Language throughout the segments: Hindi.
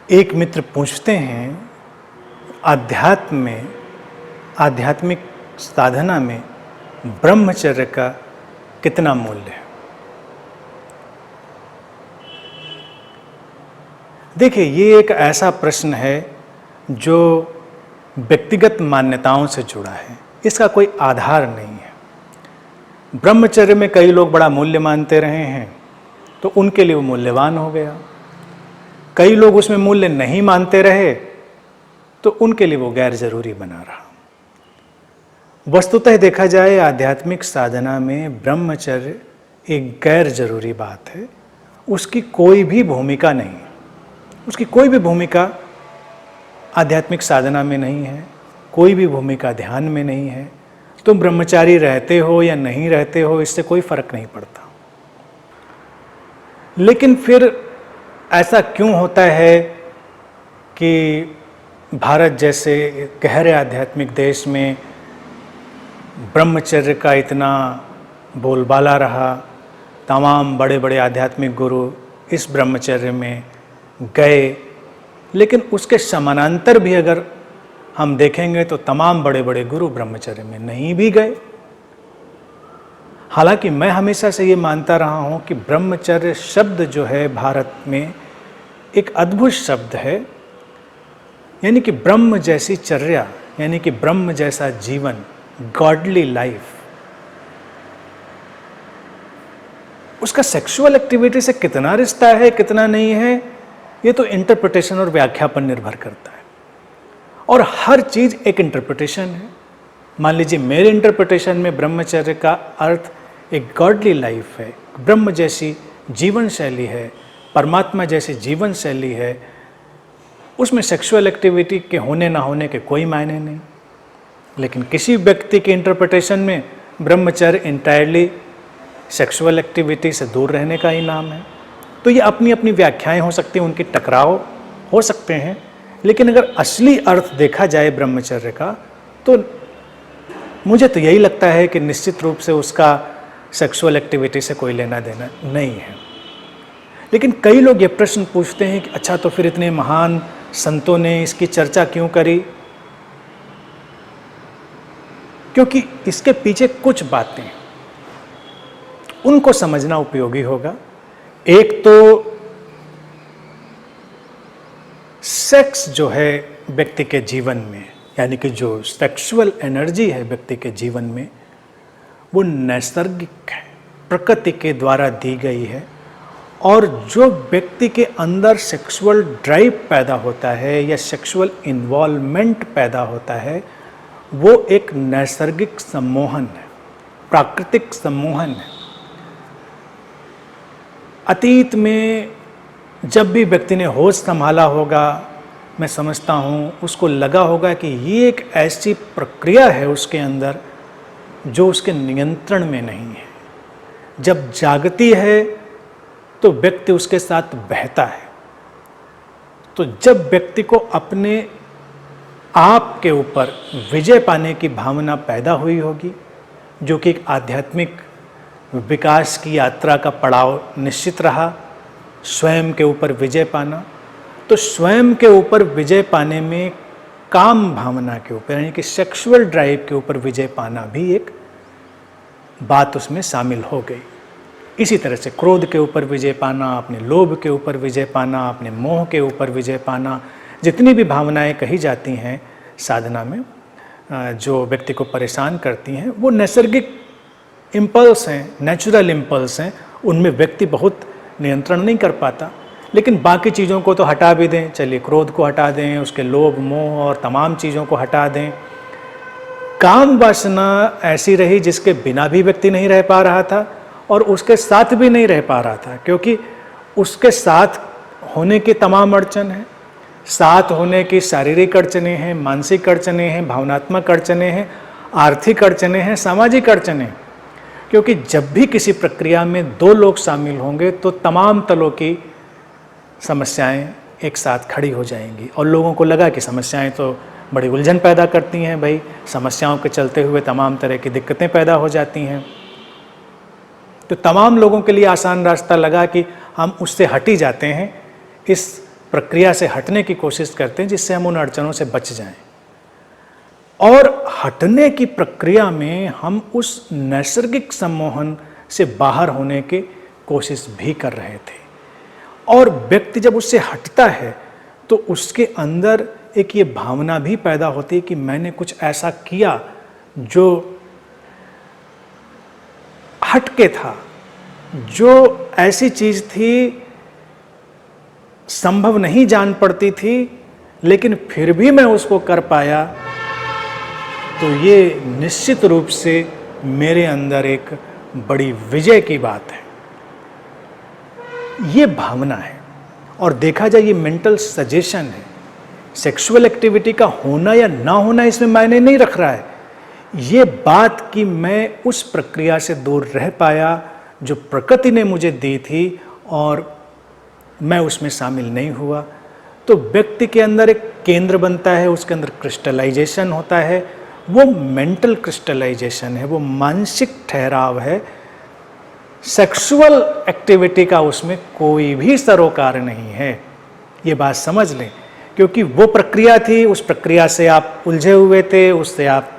एक मित्र पूछते हैं, आध्यात्मिक साधना में ब्रह्मचर्य का कितना मूल्य है। देखिए, ये एक ऐसा प्रश्न है जो व्यक्तिगत मान्यताओं से जुड़ा है, इसका कोई आधार नहीं है। ब्रह्मचर्य में कई लोग बड़ा मूल्य मानते रहे हैं तो उनके लिए वो मूल्यवान हो गया। कई लोग उसमें मूल्य नहीं मानते रहे तो उनके लिए वो गैर जरूरी बना रहा। वस्तुतः देखा जाए, आध्यात्मिक साधना में ब्रह्मचर्य एक गैर जरूरी बात है। उसकी कोई भी भूमिका नहीं, उसकी कोई भी भूमिका आध्यात्मिक साधना में नहीं है, कोई भी भूमिका ध्यान में नहीं है। तुम ब्रह्मचारी रहते हो या नहीं रहते हो, इससे कोई फर्क नहीं पड़ता। लेकिन फिर ऐसा क्यों होता है कि भारत जैसे गहरे आध्यात्मिक देश में ब्रह्मचर्य का इतना बोलबाला रहा। तमाम बड़े बड़े आध्यात्मिक गुरु इस ब्रह्मचर्य में गए, लेकिन उसके समानांतर भी अगर हम देखेंगे तो तमाम बड़े बड़े गुरु ब्रह्मचर्य में नहीं भी गए। हालांकि मैं हमेशा से ये मानता रहा हूँ कि ब्रह्मचर्य शब्द जो है भारत में एक अद्भुत शब्द है, यानी कि ब्रह्म जैसी चर्या, यानी कि ब्रह्म जैसा जीवन, गॉडली लाइफ। उसका सेक्सुअल एक्टिविटी से कितना रिश्ता है, कितना नहीं है, ये तो इंटरप्रिटेशन और व्याख्या पर निर्भर करता है। और हर चीज एक इंटरप्रिटेशन है। मान लीजिए, मेरे इंटरप्रिटेशन में ब्रह्मचर्य का अर्थ एक गॉडली लाइफ है, ब्रह्म जैसी जीवन शैली है, परमात्मा जैसी जीवन शैली है। उसमें सेक्सुअल एक्टिविटी के होने ना होने के कोई मायने नहीं। लेकिन किसी व्यक्ति के इंटरप्रिटेशन में ब्रह्मचर्य इंटायरली सेक्सुअल एक्टिविटी से दूर रहने का ही नाम है। तो ये अपनी अपनी व्याख्याएं हो सकती हैं, उनके टकराव हो सकते हैं। लेकिन अगर असली अर्थ देखा जाए ब्रह्मचर्य का, तो मुझे तो यही लगता है कि निश्चित रूप से उसका सेक्सुअल एक्टिविटी से कोई लेना देना नहीं है। लेकिन कई लोग ये प्रश्न पूछते हैं कि अच्छा, तो फिर इतने महान संतों ने इसकी चर्चा क्यों करी? क्योंकि इसके पीछे कुछ बातें उनको समझना उपयोगी होगा। एक तो सेक्स जो है व्यक्ति के जीवन में, यानी कि जो सेक्सुअल एनर्जी है व्यक्ति के जीवन में, वो नैसर्गिक है, प्रकृति के द्वारा दी गई है। और जो व्यक्ति के अंदर सेक्सुअल ड्राइव पैदा होता है या सेक्सुअल इन्वॉल्वमेंट पैदा होता है, वो एक नैसर्गिक सम्मोहन है, प्राकृतिक सम्मोहन है। अतीत में जब भी व्यक्ति ने होश संभाला होगा, मैं समझता हूँ उसको लगा होगा कि ये एक ऐसी प्रक्रिया है उसके अंदर जो उसके नियंत्रण में नहीं है। जब जागती है तो व्यक्ति उसके साथ बहता है। तो जब व्यक्ति को अपने आप के ऊपर विजय पाने की भावना पैदा हुई होगी, जो कि एक आध्यात्मिक विकास की यात्रा का पड़ाव निश्चित रहा, स्वयं के ऊपर विजय पाना, तो स्वयं के ऊपर विजय पाने में काम भावना के ऊपर, यानी कि सेक्सुअल ड्राइव के ऊपर विजय पाना भी एक बात उसमें शामिल हो गई। इसी तरह से क्रोध के ऊपर विजय पाना, अपने लोभ के ऊपर विजय पाना, अपने मोह के ऊपर विजय पाना, जितनी भी भावनाएं कही जाती हैं साधना में जो व्यक्ति को परेशान करती हैं, वो नैसर्गिक इम्पल्स हैं, नेचुरल इम्पल्स हैं। उनमें व्यक्ति बहुत नियंत्रण नहीं कर पाता। लेकिन बाकी चीज़ों को तो हटा भी दें, चलिए क्रोध को हटा दें, उसके लोभ मोह और तमाम चीज़ों को हटा दें। काम वासना ऐसी रही जिसके बिना भी व्यक्ति नहीं रह पा रहा था और उसके साथ भी नहीं रह पा रहा था, क्योंकि उसके साथ होने की तमाम अड़चन है। साथ होने की शारीरिक अड़चनें हैं, मानसिक अड़चनें हैं, भावनात्मक अड़चनें हैं, आर्थिक अड़चनें हैं, सामाजिक अड़चनें। क्योंकि जब भी किसी प्रक्रिया में दो लोग शामिल होंगे तो तमाम तलों की समस्याएं एक साथ खड़ी हो जाएंगी। और लोगों को लगा कि समस्याएं तो बड़ी उलझन पैदा करती हैं, भाई समस्याओं के चलते हुए तमाम तरह की दिक्कतें पैदा हो जाती हैं। तो तमाम लोगों के लिए आसान रास्ता लगा कि हम उससे हट ही जाते हैं, इस प्रक्रिया से हटने की कोशिश करते हैं जिससे हम उन अड़चनों से बच जाएं। और हटने की प्रक्रिया में हम उस नैसर्गिक सम्मोहन से बाहर होने की कोशिश भी कर रहे थे। और व्यक्ति जब उससे हटता है तो उसके अंदर एक ये भावना भी पैदा होती है कि मैंने कुछ ऐसा किया जो हटके था, जो ऐसी चीज थी संभव नहीं जान पड़ती थी, लेकिन फिर भी मैं उसको कर पाया। तो ये निश्चित रूप से मेरे अंदर एक बड़ी विजय की बात है। ये भावना है। और देखा जाए ये मेंटल सजेशन है। सेक्सुअल एक्टिविटी का होना या ना होना इसमें मायने नहीं रख रहा है। ये बात कि मैं उस प्रक्रिया से दूर रह पाया जो प्रकृति ने मुझे दी थी और मैं उसमें शामिल नहीं हुआ, तो व्यक्ति के अंदर एक केंद्र बनता है, उसके अंदर क्रिस्टलाइजेशन होता है। वो मेंटल क्रिस्टलाइजेशन है, वो मानसिक ठहराव है। सेक्सुअल एक्टिविटी का उसमें कोई भी सरोकार नहीं है। ये बात समझ लें, क्योंकि वो प्रक्रिया थी, उस प्रक्रिया से आप उलझे हुए थे, उससे आप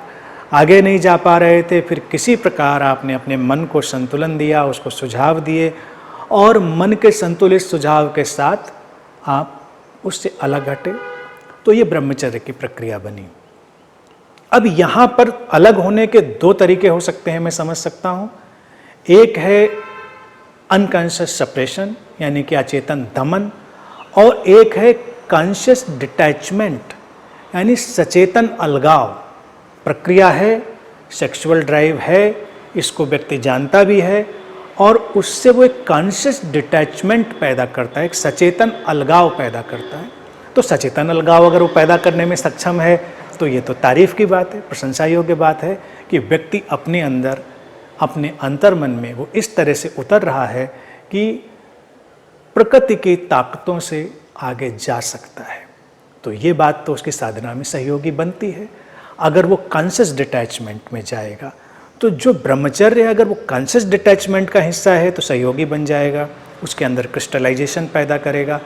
आगे नहीं जा पा रहे थे। फिर किसी प्रकार आपने अपने मन को संतुलन दिया, उसको सुझाव दिए और मन के संतुलित सुझाव के साथ आप उससे अलग हटे, तो ये ब्रह्मचर्य की प्रक्रिया बनी। अब यहाँ पर अलग होने के दो तरीके हो सकते हैं, मैं समझ सकता हूँ। एक है अनकॉन्शियस सेपरेशन यानी कि अचेतन दमन, और एक है कॉन्शियस डिटैचमेंट यानी सचेतन अलगाव। प्रक्रिया है, सेक्सुअल ड्राइव है, इसको व्यक्ति जानता भी है और उससे वो एक कॉन्शियस डिटैचमेंट पैदा करता है, एक सचेतन अलगाव पैदा करता है। तो सचेतन अलगाव अगर वो पैदा करने में सक्षम है तो ये तो तारीफ की बात है, प्रशंसा योग्य बात है कि व्यक्ति अपने अंदर, अपने अंतर्मन में वो इस तरह से उतर रहा है कि प्रकृति की ताकतों से आगे जा सकता है। तो ये बात तो उसकी साधना में सहयोगी बनती है। अगर वो कॉन्शियस डिटैचमेंट में जाएगा तो जो ब्रह्मचर्य है, अगर वो कॉन्शियस डिटैचमेंट का हिस्सा है तो सहयोगी बन जाएगा, उसके अंदर क्रिस्टलाइजेशन पैदा करेगा।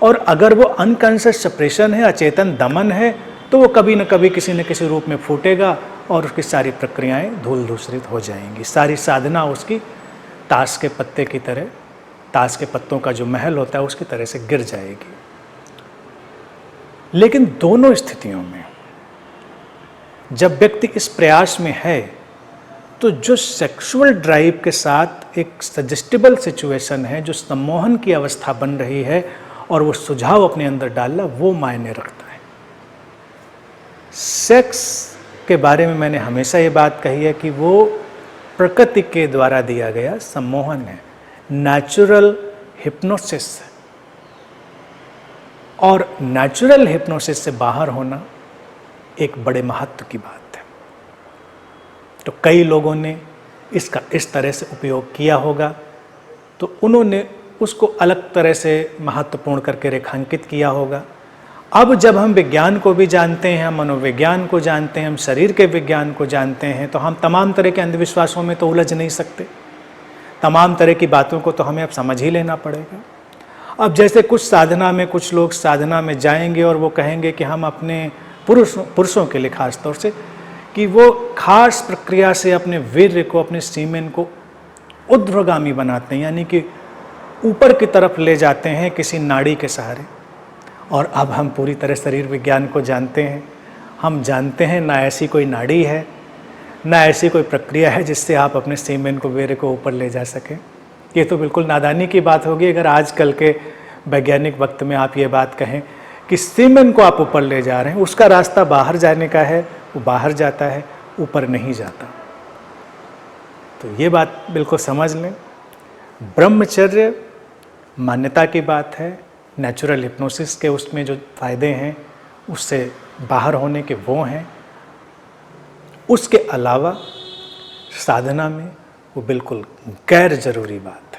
और अगर वो अनकॉन्शियस सेपरेशन है, अचेतन दमन है, तो वो कभी न कभी किसी न किसी रूप में फूटेगा और उसकी सारी प्रक्रियाएं धूल धूसरित हो जाएंगी। सारी साधना उसकी ताश के पत्ते की तरह, ताश के पत्तों का जो महल होता है उसकी तरह से गिर जाएगी। लेकिन दोनों स्थितियों में जब व्यक्ति इस प्रयास में है तो जो सेक्सुअल ड्राइव के साथ एक सजेस्टिबल सिचुएशन है, जो सम्मोहन की अवस्था बन रही है और वो सुझाव अपने अंदर डालना, वो मायने रखता है। सेक्स के बारे में मैंने हमेशा ये बात कही है कि वो प्रकृति के द्वारा दिया गया सम्मोहन है, नेचुरल हिप्नोसिस। और नेचुरल हिप्नोसिस से बाहर होना एक बड़े महत्व की बात है। तो कई लोगों ने इसका इस तरह से उपयोग किया होगा, तो उन्होंने उसको अलग तरह से महत्वपूर्ण करके रेखांकित किया होगा। अब जब हम विज्ञान को भी जानते हैं, हम मनोविज्ञान को जानते हैं, हम शरीर के विज्ञान को जानते हैं, तो हम तमाम तरह के अंधविश्वासों में तो उलझ नहीं सकते। तमाम तरह की बातों को तो हमें अब समझ ही लेना पड़ेगा। अब जैसे कुछ साधना में, कुछ लोग साधना में जाएंगे और वो कहेंगे कि हम अपने पुरुषों के लिए खास तौर से, कि वो खास प्रक्रिया से अपने वीर्य को, अपने सीमेन को ऊर्ध्वगामी बनाते हैं, यानी कि ऊपर की तरफ ले जाते हैं किसी नाड़ी के सहारे। और अब हम पूरी तरह शरीर विज्ञान को जानते हैं। हम जानते हैं ना ऐसी कोई नाड़ी है, ना ऐसी कोई प्रक्रिया है जिससे आप अपने सीमेन को, वीर्य को ऊपर ले जा सकें। ये तो बिल्कुल नादानी की बात होगी अगर आजकल के वैज्ञानिक वक्त में आप ये बात कहें कि सीमेन को आप ऊपर ले जा रहे हैं, उसका रास्ता बाहर जाने का है, वो बाहर जाता है, ऊपर नहीं जाता। तो ये बात बिल्कुल समझ लें। ब्रह्मचर्य मान्यता की बात है, नेचुरल हिप्नोसिस के उसमें जो फ़ायदे हैं उससे बाहर होने के वो हैं। उसके अलावा साधना में वो बिल्कुल गैर ज़रूरी बात